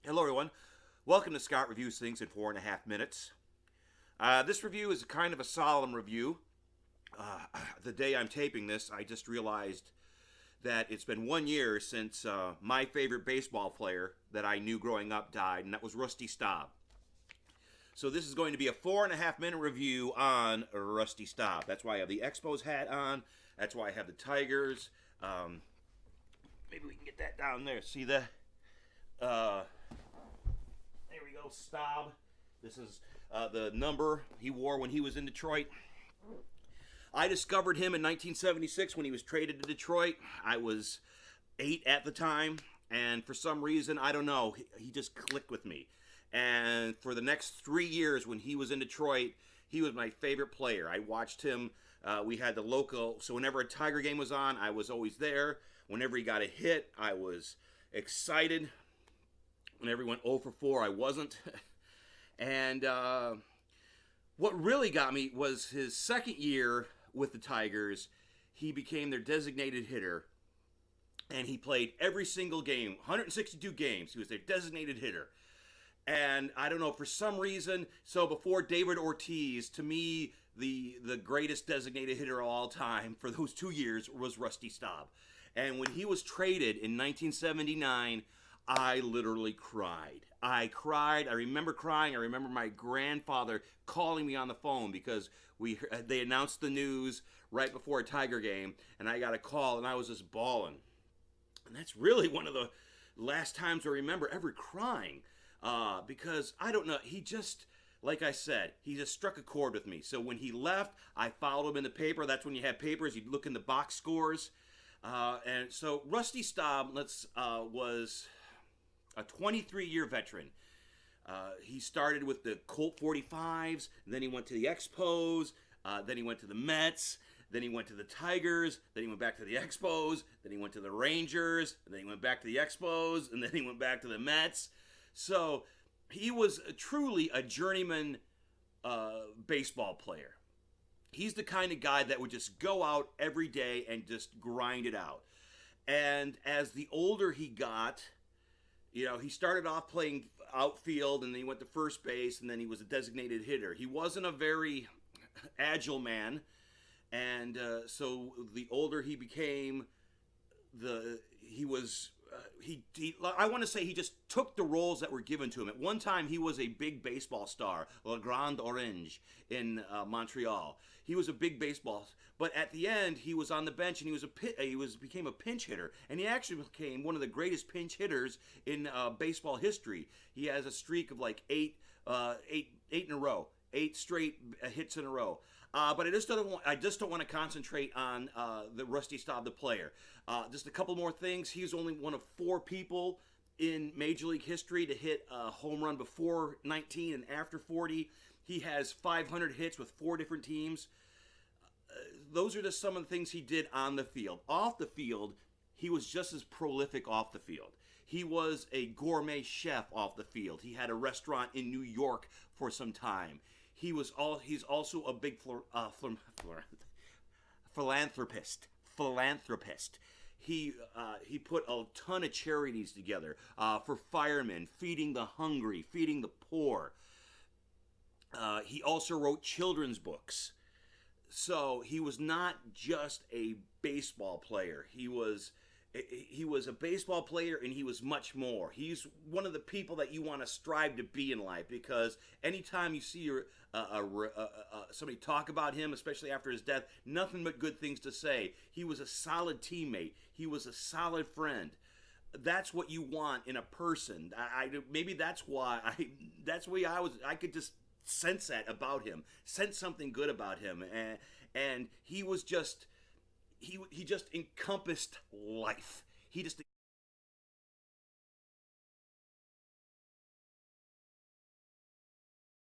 Hello, everyone. Welcome to Scott Reviews Things in 4.5 minutes. This review is kind of a solemn review. The day I'm taping this, I just realized that it's been 1 year since my favorite baseball player that I knew growing up died, and that was Rusty Staub. So this is going to be a 4.5 minute review on Rusty Staub. That's why I have the Expos hat on. That's why I have the Tigers. Maybe we can get that down there. See that? There we go, Staub. This is the number he wore when he was in Detroit. I discovered him in 1976 when he was traded to Detroit. I was 8 at the time, and for some reason, I don't know, he just clicked with me. And for the next 3 years when he was in Detroit, he was my favorite player. I watched him. We had the local, so whenever a Tiger game was on, I was always there. Whenever he got a hit, I was excited. Whenever he went 0 for 4, I wasn't. And what really got me was his second year with the Tigers. He became their designated hitter, and he played every single game, 162 games. He was their designated hitter. And I don't know, for some reason, so before David Ortiz, to me, the greatest designated hitter of all time for those 2 years was Rusty Staub. And when he was traded in 1979, I literally cried. I cried. I remember crying. I remember my grandfather calling me on the phone because they announced the news right before a Tiger game, and I got a call, and I was just bawling. And that's really one of the last times I remember ever crying because, I don't know, he just, like I said, he just struck a chord with me. So when he left, I followed him in the paper. That's when you had papers. You'd look in the box scores. And so Rusty Staub was a 23-year veteran. He started with the Colt 45s, then he went to the Expos, then he went to the Mets, then he went to the Tigers, then he went back to the Expos, then he went to the Rangers, and then he went back to the Expos, and then he went back to the Mets. So he was truly a journeyman baseball player. He's the kind of guy that would just go out every day and just grind it out. And as the older he got, you know, he started off playing outfield, and then he went to first base, and then he was a designated hitter. He wasn't a very agile man, and so the older he became, I want to say he just took the roles that were given to him. At one time, he was a big baseball star, Le Grand Orange in Montreal. He was a big baseball, but at the end, he was on the bench, and he became a pinch hitter, and he actually became one of the greatest pinch hitters in baseball history. He has a streak of like eight in a row, 8 straight hits in a row. But I just don't want to concentrate on the Rusty Staub, the player. Just a couple more things. He's only one of 4 people in Major League history to hit a home run before 19 and after 40. He has 500 hits with 4 different teams. Those are just some of the things he did on the field. Off the field, he was just as prolific off the field. He was a gourmet chef off the field. He had a restaurant in New York for some time. He's also a big philanthropist. He put a ton of charities together for firemen, feeding the hungry, feeding the poor. He also wrote children's books. So he was not just a baseball player. He was a baseball player, and he was much more. He's one of the people that you want to strive to be in life, because anytime you see somebody talk about him, especially after his death, nothing but good things to say. He was a solid teammate. He was a solid friend. That's what you want in a person. Maybe that's why I could just sense that about him, sense something good about him, and he was just he just encompassed life. He just